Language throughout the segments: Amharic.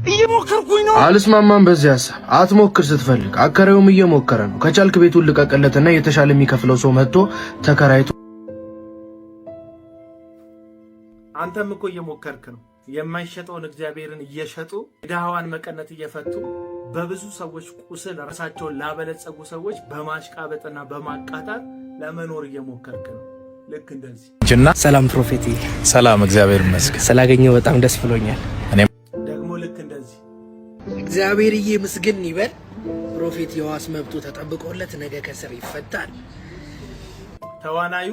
እየሞከርኩኝ ነው። አልስማማም በዚህ ሐሳብ። አትሞክር ስትፈልግ አከራዩም እየሞከረ ነው። ከቻልክ ቤቱን ልቀቅለትና የተሻለ የሚከፍለው ሰው መጥቶ ተከራይቶ። አንተም እኮ እየሞከርክ ነው። የማይሸጠውን እግዚአብሔርን እየሸጡ ድሃዋን መቀነት እየፈቱ በብዙ ሰዎች ቁስል ራሳቸውን ላበለጸጉ ሰዎች በማሽቃበጥና በማቃጣት ለመኖር እየሞከርክ ነው። ልክ እንደዚህ ጅና ሰላም ፕሮፌቲ። ሰላም እግዚአብሔር ይመስገን። ስላገኘው በጣም ደስ ብሎኛል። እኔም ደግሞ ልክ እንደዚህ እግዚአብሔርዬ ምስግን ይበል። ፕሮፌት የዋስ መብቱ ተጠብቆለት ነገ ከስር ይፈታል። ተዋናዩ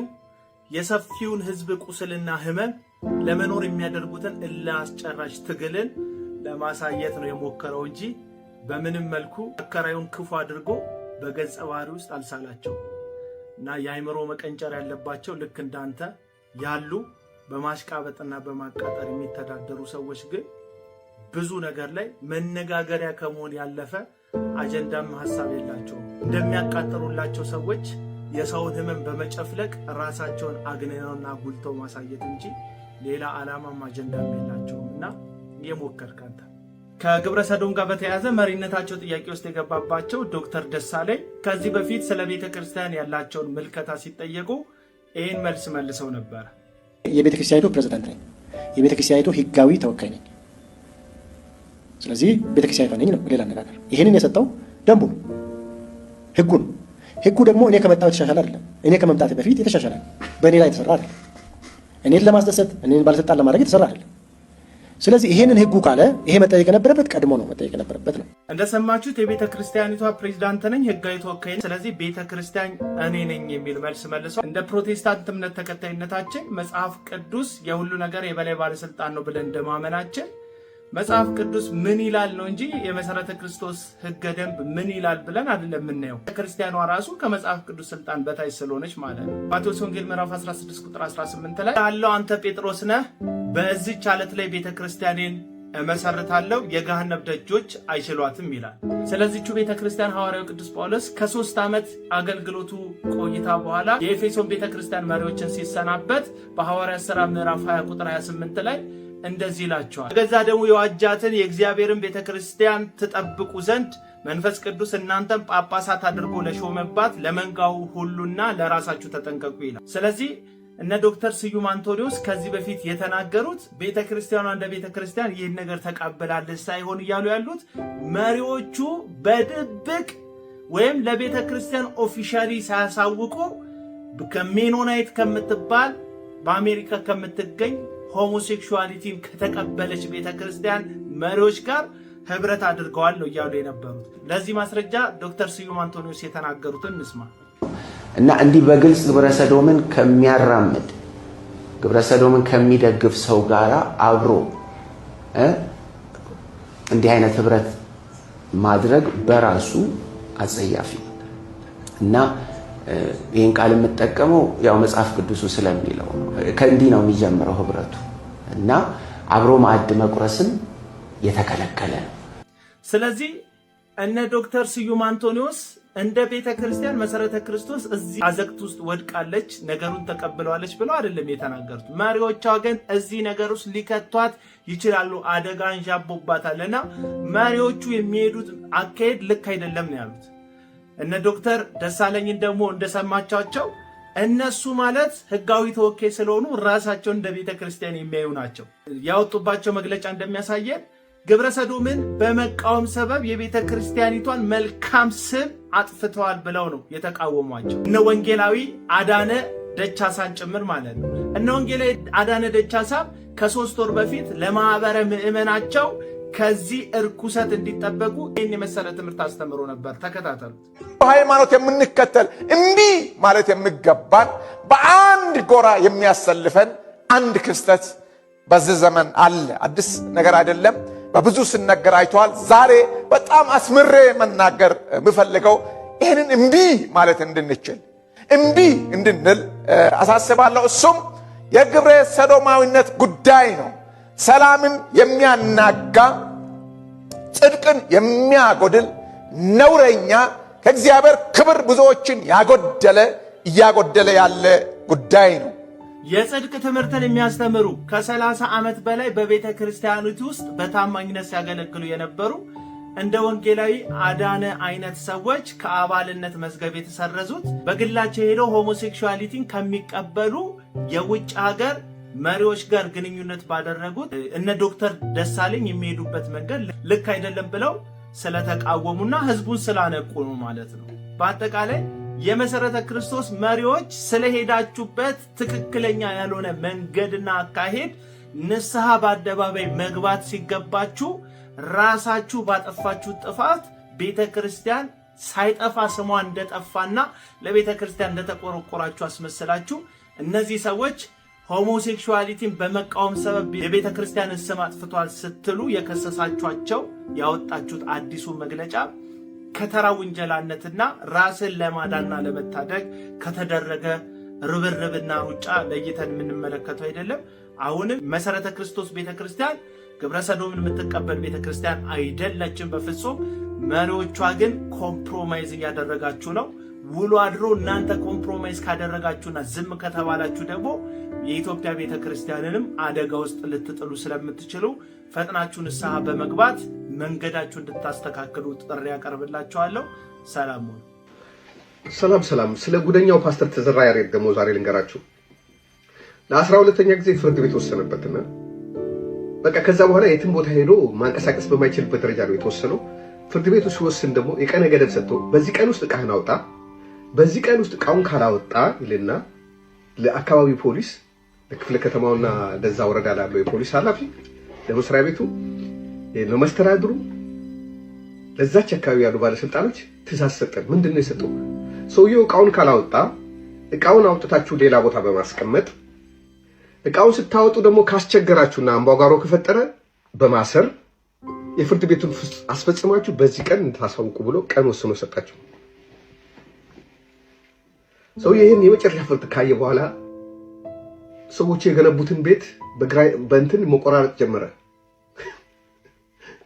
የሰፊውን ህዝብ ቁስልና ህመም ለመኖር የሚያደርጉትን እልህ ትግልን ለማሳየት ነው የሞከረው እንጂ በምንም መልኩ አከራዩን ክፉ አድርጎ በገጸ ባህሪ ውስጥ አልሳላቸው እና የአይምሮ መቀንጨር ያለባቸው ልክ እንዳንተ ያሉ በማሽቃበጥና በማቃጠር የሚተዳደሩ ሰዎች ግን ብዙ ነገር ላይ መነጋገሪያ ከመሆን ያለፈ አጀንዳም ሐሳብ የላቸውም። እንደሚያቃጠሩላቸው ሰዎች የሰውን ህመም በመጨፍለቅ ራሳቸውን አግነውና ጉልተው ማሳየት እንጂ ሌላ ዓላማም አጀንዳም የላቸውም እና የሞከርክ አንተ። ከግብረ ሰዶም ጋር በተያያዘ መሪነታቸው ጥያቄ ውስጥ የገባባቸው ዶክተር ደሳለኝ ከዚህ በፊት ስለ ቤተ ክርስቲያን ያላቸውን ምልከታ ሲጠየቁ ይህን መልስ መልሰው ነበር። የቤተ ክርስቲያኒቱ ፕሬዝዳንት ነኝ፣ የቤተ ክርስቲያኒቱ ህጋዊ ተወካይ ነኝ። ስለዚህ ቤተ ክርስቲያኒቱ ነኝ ነው ሌላ አነጋገር። ይህንን የሰጠው ደንቡ ነው፣ ህጉ ነው። ህጉ ደግሞ እኔ ከመጣሁ የተሻሻለ አይደለም። እኔ ከመምጣቴ በፊት የተሻሻለ በእኔ ላይ የተሰራ አይደለም። እኔን ለማስደሰት እኔን ባለስልጣን ለማድረግ የተሰራ አይደለም። ስለዚህ ይሄንን ህጉ ካለ ይሄ መጠየቅ የነበረበት ቀድሞ ነው መጠየቅ የነበረበት ነው። እንደሰማችሁት የቤተ ክርስቲያኒቷ ፕሬዝዳንት ነኝ፣ ህጋዊ ተወካይ ነኝ፣ ስለዚህ ቤተ ክርስቲያን እኔ ነኝ የሚል መልስ መልሰው እንደ ፕሮቴስታንት እምነት ተከታይነታችን መጽሐፍ ቅዱስ የሁሉ ነገር የበላይ ባለስልጣን ነው ብለን እንደማመናችን መጽሐፍ ቅዱስ ምን ይላል ነው እንጂ የመሰረተ ክርስቶስ ህገ ደንብ ምን ይላል ብለን አይደለም የምናየው። ክርስቲያኗ ራሱ ከመጽሐፍ ቅዱስ ስልጣን በታች ስለሆነች ማለት ነው። ማቴዎስ ወንጌል ምዕራፍ 16 ቁጥር 18 ላይ ያለው አንተ ጴጥሮስ ነህ፣ በዚህች ዓለት ላይ ቤተክርስቲያኔን እመሰርታለሁ፣ የገሃነም ደጆች አይችሏትም ይላል። ስለዚህቹ ቤተክርስቲያን ሐዋርያው ቅዱስ ጳውሎስ ከ3 ዓመት አገልግሎቱ ቆይታ በኋላ የኤፌሶን ቤተክርስቲያን መሪዎችን ሲሰናበት በሐዋርያት ሥራ ምዕራፍ 20 ቁጥር 28 ላይ እንደዚህ ይላቸዋል። ገዛ ደግሞ የዋጃትን የእግዚአብሔርን ቤተክርስቲያን ትጠብቁ ዘንድ መንፈስ ቅዱስ እናንተም ጳጳሳት አድርጎ ለሾመባት ለመንጋው ሁሉና ለራሳችሁ ተጠንቀቁ ይላል። ስለዚህ እነ ዶክተር ስዩም አንቶኒዎስ ከዚህ በፊት የተናገሩት ቤተክርስቲያኗ እንደ ቤተክርስቲያን ይህን ነገር ተቀበላለች ሳይሆን እያሉ ያሉት መሪዎቹ በድብቅ ወይም ለቤተክርስቲያን ኦፊሻሊ ሳያሳውቁ ከሜኖናይት ከምትባል በአሜሪካ ከምትገኝ ሆሞሴክሹዋሊቲን ከተቀበለች ቤተክርስቲያን መሪዎች ጋር ህብረት አድርገዋል ነው እያሉ የነበሩት። ለዚህ ማስረጃ ዶክተር ስዩም አንቶኒዎስ የተናገሩትን እንስማ እና እንዲህ በግልጽ ግብረ ሰዶምን ከሚያራምድ ግብረ ሰዶምን ከሚደግፍ ሰው ጋር አብሮ እንዲህ አይነት ህብረት ማድረግ በራሱ አጸያፊ እና ይህን ቃል የምጠቀመው ያው መጽሐፍ ቅዱሱ ስለሚለው ነው። ከእንዲህ ነው የሚጀምረው ህብረቱ እና አብሮ ማዕድ መቁረስን የተከለከለ ነው። ስለዚህ እነ ዶክተር ስዩም አንቶኒዎስ እንደ ቤተክርስቲያን መሰረተ ክርስቶስ እዚህ አዘቅት ውስጥ ወድቃለች፣ ነገሩን ተቀብለዋለች ብለው አይደለም የተናገሩት። መሪዎቿ ግን እዚህ ነገር ውስጥ ሊከቷት ይችላሉ፣ አደጋ አንዣቦባታልና መሪዎቹ የሚሄዱት አካሄድ ልክ አይደለም ነው ያሉት። እነ ዶክተር ደሳለኝን ደግሞ እንደሰማቻቸው እነሱ ማለት ህጋዊ ተወካይ ስለሆኑ ራሳቸውን እንደ ቤተክርስቲያን የሚያዩ ናቸው። ያወጡባቸው መግለጫ እንደሚያሳየን ግብረ ሰዶምን በመቃወም ሰበብ የቤተ ክርስቲያኒቷን መልካም ስም አጥፍተዋል ብለው ነው የተቃወሟቸው። እነ ወንጌላዊ አዳነ ደቻሳን ጭምር ማለት ነው። እነ ወንጌላዊ አዳነ ደቻሳ ከ3 ወር በፊት ለማህበረ ምዕመናቸው ከዚህ እርኩሰት እንዲጠበቁ ይህን የመሰለ ትምህርት አስተምሮ ነበር። ተከታተሉት። ሃይማኖት የምንከተል እምቢ ማለት የሚገባን በአንድ ጎራ የሚያሰልፈን አንድ ክስተት በዚህ ዘመን አለ። አዲስ ነገር አይደለም። በብዙ ሲነገር አይተዋል። ዛሬ በጣም አስምሬ መናገር የምፈልገው ይህንን እምቢ ማለት እንድንችል እምቢ እንድንል አሳስባለሁ። እሱም የግብረ ሰዶማዊነት ጉዳይ ነው። ሰላምን የሚያናጋ ጽድቅን የሚያጎድል ነውረኛ ከእግዚአብሔር ክብር ብዙዎችን እያጎደለ ያለ ጉዳይ ነው። የጽድቅ ትምህርትን የሚያስተምሩ ከ30 ዓመት በላይ በቤተ ክርስቲያኒቱ ውስጥ በታማኝነት ሲያገለግሉ የነበሩ እንደ ወንጌላዊ አዳነ አይነት ሰዎች ከአባልነት መዝገብ የተሰረዙት በግላቸው ሄደው ሆሞሴክሹዋሊቲን ከሚቀበሉ የውጭ ሀገር መሪዎች ጋር ግንኙነት ባደረጉት እነ ዶክተር ደሳለኝ የሚሄዱበት መንገድ ልክ አይደለም ብለው ስለተቃወሙና ህዝቡን ስላነቁ ነው ማለት ነው። በአጠቃላይ የመሰረተ ክርስቶስ መሪዎች ስለሄዳችሁበት ትክክለኛ ያልሆነ መንገድና አካሄድ ንስሐ በአደባባይ መግባት ሲገባችሁ ራሳችሁ ባጠፋችሁ ጥፋት ቤተክርስቲያን ሳይጠፋ ስሟ እንደጠፋና ለቤተክርስቲያን እንደተቆረቆራችሁ አስመስላችሁ እነዚህ ሰዎች ሆሞሴክሹዋሊቲን በመቃወም ሰበብ የቤተክርስቲያንን ስም አጥፍቷል ስትሉ የከሰሳችኋቸው ያወጣችሁት አዲሱ መግለጫ ከተራ ውንጀላነትና ራስን ለማዳንና ለመታደግ ከተደረገ ርብርብና ሩጫ ለይተን የምንመለከተው አይደለም። አሁንም መሰረተ ክርስቶስ ቤተክርስቲያን ግብረ ሰዶምን የምትቀበል ቤተክርስቲያን አይደለችም በፍጹም። መሪዎቿ ግን ኮምፕሮማይዝ እያደረጋችሁ ነው። ውሎ አድሮ እናንተ ኮምፕሮማይዝ ካደረጋችሁና ዝም ከተባላችሁ ደግሞ የኢትዮጵያ ቤተክርስቲያንንም አደጋ ውስጥ ልትጥሉ ስለምትችሉ ፈጥናችሁ ንስሐ በመግባት መንገዳችሁ እንድታስተካክሉ ጥሪ ያቀርብላችኋለሁ። ሰላም ሁኑ። ሰላም። ስለ ጉደኛው ፓስተር ተዘራ ያሬድ ደግሞ ዛሬ ልንገራችሁ። ለ12ኛ ጊዜ ፍርድ ቤት ወሰነበትና በቃ ከዛ በኋላ የትም ቦታ ሄዶ ማንቀሳቀስ በማይችልበት ደረጃ ነው የተወሰነው። ፍርድ ቤቱ ሲወስን ደግሞ የቀነ ገደብ ሰጥቶ በዚህ ቀን ውስጥ ዕቃህን አውጣ፣ በዚህ ቀን ውስጥ ዕቃውን ካላወጣ ይልና ለአካባቢው ፖሊስ፣ ለክፍለ ከተማውና ለዛ ወረዳ ላለው የፖሊስ ኃላፊ፣ ለመስሪያ ቤቱ፣ ለመስተዳድሩ፣ ለዛች አካባቢ ያሉ ባለስልጣኖች ትእዛዝ ሰጠ። ምንድነው የሰጠው? ሰውየው ዕቃውን ካላወጣ ዕቃውን አውጥታችሁ ሌላ ቦታ በማስቀመጥ ዕቃውን ስታወጡ ደግሞ ካስቸገራችሁና አምባጓሮ ከፈጠረ በማሰር የፍርድ ቤቱን አስፈጽማችሁ በዚህ ቀን እንታሳውቁ ብሎ ቀን ወስኖ ሰጣቸው። ሰውየው ይሄን የመጨረሻ ፍርድ ካየ በኋላ ሰዎች የገነቡትን ቤት በእንትን መቆራረጥ ጀመረ።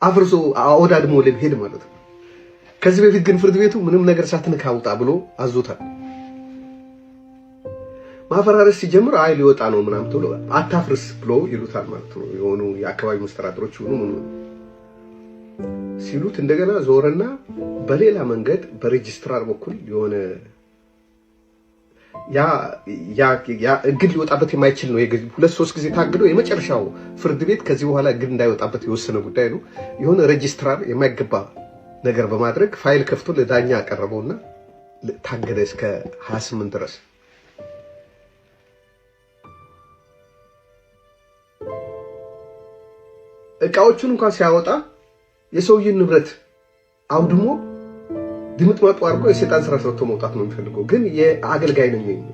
አፍርሶ አወዳድሞ ለሄድ ማለት ነው። ከዚህ በፊት ግን ፍርድ ቤቱ ምንም ነገር ሳትነካ አውጣ ብሎ አዞታል። ማፈራረስ ሲጀምር አይ ሊወጣ ነው ምናምን ተብሎ አታፍርስ ብሎ ይሉታል ማለት ነው። የሆኑ የአካባቢ መስተዳድሮች ሆኑ ሲሉት እንደገና ዞረና በሌላ መንገድ በሬጅስትራር በኩል የሆነ ያ እግድ ሊወጣበት የማይችል ነው። 2-3 ጊዜ ታግዶ የመጨረሻው ፍርድ ቤት ከዚህ በኋላ እግድ እንዳይወጣበት የወሰነ ጉዳይ ነው። የሆነ ሬጅስትራር የማይገባ ነገር በማድረግ ፋይል ከፍቶ ለዳኛ አቀረበውና ታገደ እስከ 28 ድረስ። ዕቃዎቹን እንኳን ሲያወጣ የሰውየውን ንብረት አውድሞ ድምጥማጡ አድርጎ የሰይጣን ስራ ሰርቶ መውጣት ነው የሚፈልገው። ግን የአገልጋይ ነኝ የሚለው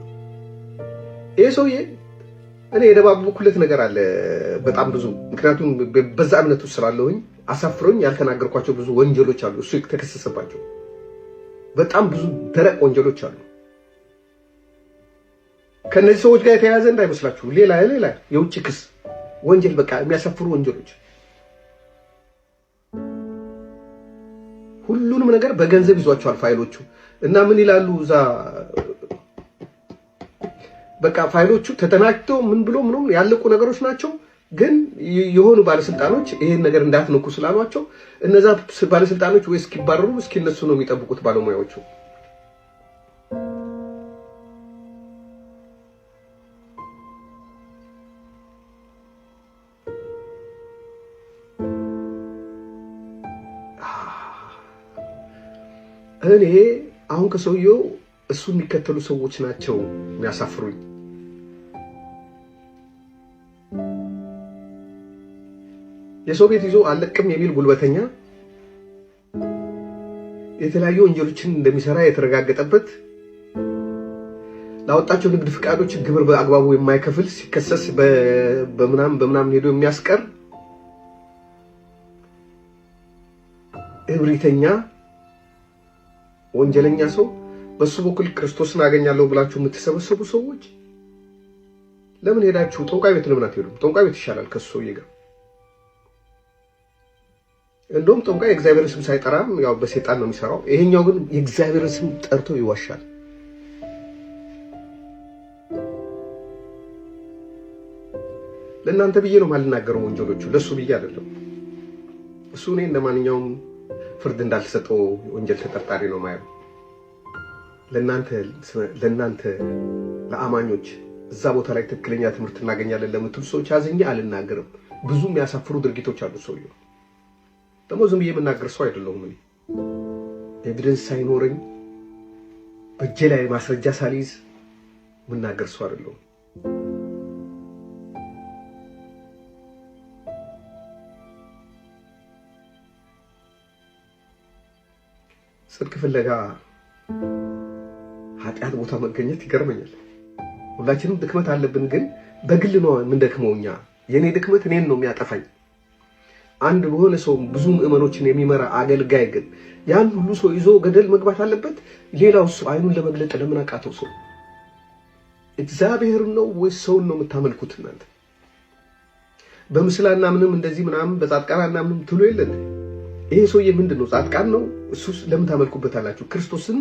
ይሄ ሰውዬ እኔ የደባበኩለት ነገር አለ በጣም ብዙ። ምክንያቱም በዛ እምነት ውስጥ ስላለሁኝ አሳፍሮኝ ያልተናገርኳቸው ብዙ ወንጀሎች አሉ። እሱ የተከሰሰባቸው በጣም ብዙ ደረቅ ወንጀሎች አሉ። ከነዚህ ሰዎች ጋር የተያያዘ እንዳይመስላችሁ ሌላ የውጭ ክስ ወንጀል፣ በቃ የሚያሳፍሩ ወንጀሎች። ሁሉንም ነገር በገንዘብ ይዟቸዋል ፋይሎቹ። እና ምን ይላሉ እዛ በቃ ፋይሎቹ ተጠናቅተው ምን ብሎ ምንም ያለቁ ነገሮች ናቸው። ግን የሆኑ ባለስልጣኖች ይሄን ነገር እንዳትነኩ ስላሏቸው እነዛ ባለስልጣኖች ወይ እስኪባረሩ እስኪነሱ ነው የሚጠብቁት ባለሙያዎቹ። እኔ አሁን ከሰውየው እሱ የሚከተሉ ሰዎች ናቸው የሚያሳፍሩኝ። የሰው ቤት ይዞ አለቅም የሚል ጉልበተኛ፣ የተለያዩ ወንጀሎችን እንደሚሰራ የተረጋገጠበት፣ ላወጣቸው ንግድ ፍቃዶች ግብር በአግባቡ የማይከፍል ሲከሰስ በምናምን ሄዶ የሚያስቀር እብሪተኛ ወንጀለኛ ሰው በሱ በኩል ክርስቶስን አገኛለሁ ብላችሁ የምትሰበሰቡ ሰዎች ለምን ሄዳችሁ ጠንቋይ ቤት ለምን አትሄዱም? ጠንቋይ ቤት ይሻላል ከሱ ጋር። እንደውም ጠንቋይ የእግዚአብሔር ስም ሳይጠራም ያው በሰይጣን ነው የሚሰራው። ይሄኛው ግን የእግዚአብሔር ስም ጠርቶ ይዋሻል። ለእናንተ ብዬ ነው ማልናገረው ወንጀሎቹ ለሱ ብዬ አይደለም። እሱ እኔ እንደማንኛውም ፍርድ እንዳልተሰጠው ወንጀል ተጠርጣሪ ነው ማየው። ለእናንተ ለአማኞች እዛ ቦታ ላይ ትክክለኛ ትምህርት እናገኛለን ለምትሉ ሰዎች አዝኜ አልናገርም። ብዙ የሚያሳፍሩ ድርጊቶች አሉ። ሰውየው ደግሞ ዝም ብዬ የምናገር ሰው አይደለሁም። እኔ ኤቪደንስ ሳይኖረኝ በእጄ ላይ ማስረጃ ሳልይዝ የምናገር ሰው አይደለሁም። ጽድቅ ፍለጋ ኃጢአት ቦታ መገኘት ይገርመኛል። ሁላችንም ድክመት አለብን፣ ግን በግል ነው የምንደክመው እኛ። የኔ ድክመት እኔን ነው የሚያጠፋኝ። አንድ በሆነ ሰው ብዙ ምዕመኖችን የሚመራ አገልጋይ ግን ያን ሁሉ ሰው ይዞ ገደል መግባት አለበት? ሌላው ሰው አይኑን ለመግለጥ ለምን አቃተው? ሰው እግዚአብሔር ነው ወይስ ሰውን ነው የምታመልኩት እናንተ? በምስላና ምንም እንደዚህ ምናምን በጻድቃናና ምንም ትሉ የለን። ይሄ ሰውዬ ምንድነው? ጻድቃን ነው? እሱስ ለምን ታመልኩበታላችሁ? ክርስቶስን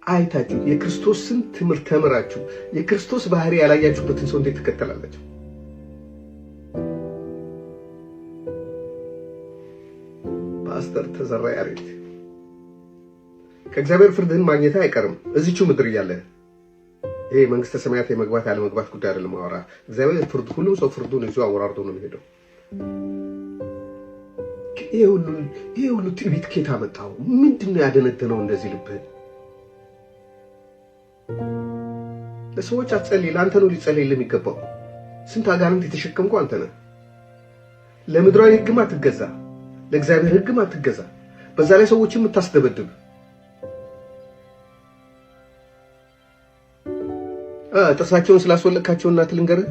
አይታችሁ የክርስቶስን ትምህርት ተምራችሁ የክርስቶስ ባህሪ ያላያችሁበትን ሰው እንዴት ትከተላላችሁ? ፓስተር ተዘራ ያሬድ ከእግዚአብሔር ፍርድህን ማግኘት አይቀርም እዚቹ ምድር እያለ። ይሄ መንግስተ ሰማያት የመግባት ያለ መግባት ጉዳይ አይደለም። አወራ እግዚአብሔር ፍርድ፣ ሁሉም ሰው ፍርዱን ይዞ አወራርዶ ነው የሚሄደው። ይሄ ሁሉ ትዕቢት ከየት አመጣው? ምንድነው ያደነደነው እንደዚህ ልብህን? ለሰዎች አትጸልይ፣ ለአንተ ነው ሊጸልይልህ የሚገባው። ስንት አጋንንት የተሸከምከው አንተ ነህ። ለምድራዊ ህግም አትገዛ፣ ለእግዚአብሔር ህግም አትገዛ። በዛ ላይ ሰዎችን የምታስደበድብ ጥርሳቸውን ስላስወለቅካቸው እናት ልንገርህ፣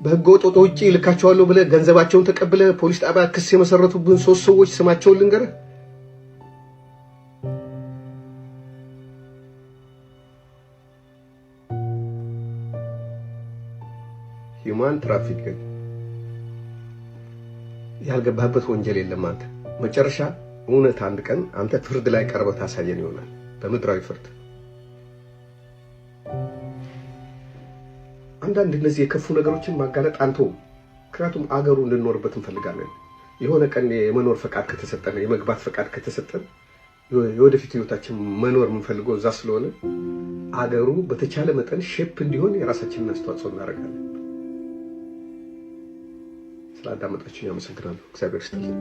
በህገ ወጥ ውጪ ልካቸዋለሁ ብለህ ገንዘባቸውን ተቀብለህ ፖሊስ ጣቢያ ክስ የመሰረቱብን 3 ሰዎች ስማቸውን ልንገርህ። ሂውማን ትራፊኪንግ ያልገባህበት ወንጀል የለም። አንተ መጨረሻ እውነት አንድ ቀን አንተ ፍርድ ላይ ቀርበህ ታሳየን ይሆናል፣ በምድራዊ ፍርድ። አንዳንድ እነዚህ የከፉ ነገሮችን ማጋለጥ አንተው፣ ምክንያቱም አገሩ እንድንኖርበት እንፈልጋለን። የሆነ ቀን የመኖር ፈቃድ ከተሰጠን፣ የመግባት ፈቃድ ከተሰጠን፣ የወደፊት ህይወታችን መኖር የምንፈልገው እዛ ስለሆነ አገሩ በተቻለ መጠን ሼፕ እንዲሆን የራሳችንን አስተዋጽኦ እናደርጋለን። ስላዳመጣችሁኝ አመሰግናለሁ። እግዚአብሔር ይስጥልኝ።